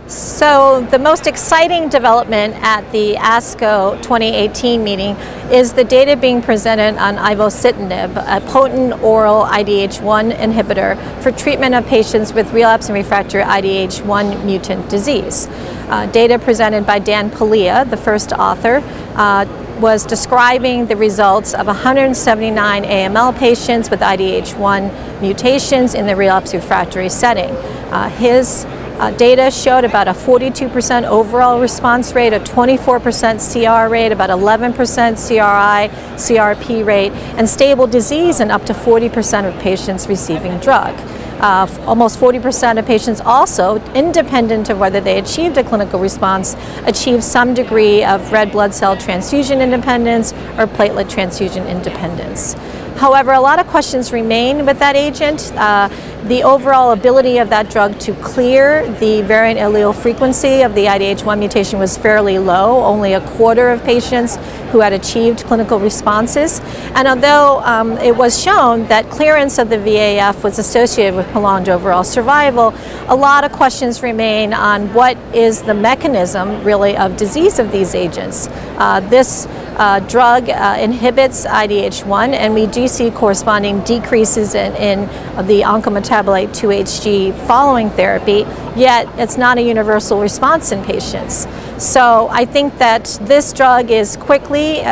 So the most exciting development at the ASCO 2018 meeting is the data being presented on ivosidenib, a potent oral IDH1 inhibitor for treatment of patients with relapsed and refractory IDH1 mutant disease. Data presented by Dan Paglia, the first author, was describing the results of 179 AML patients with IDH1 mutations in the relapsed refractory setting. His data showed about a 42% overall response rate, a 24% CR rate, about 11% CRI, CRP rate, and stable disease in up to 40% of patients receiving drug. Almost 40% of patients also, independent of whether they achieved a clinical response, achieved some degree of red blood cell transfusion independence or platelet transfusion independence. However, a lot of questions remain with that agent. The overall ability of that drug to clear the variant allele frequency of the IDH1 mutation was fairly low, only a quarter of patients who had achieved clinical responses. And although it was shown that clearance of the VAF was associated with prolonged overall survival, a lot of questions remain on what is the mechanism really of disease of these agents. This drug inhibits IDH1, and we do see corresponding decreases in the oncometabolite 2-HG following therapy, yet it's not a universal response in patients. So I think that this drug is quickly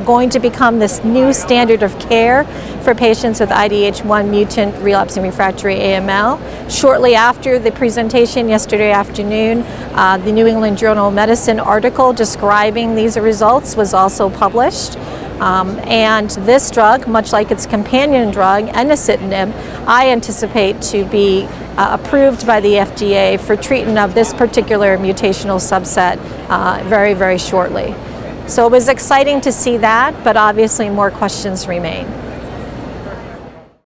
going to become this new standard of care for patients with IDH1 mutant relapsed and refractory AML. Shortly after the presentation yesterday afternoon, the New England Journal of Medicine article describing these results was also published. And this drug, much like its companion drug, enasidenib, I anticipate to be approved by the FDA for treatment of this particular mutational subset very, very shortly. So it was exciting to see that, but obviously more questions remain.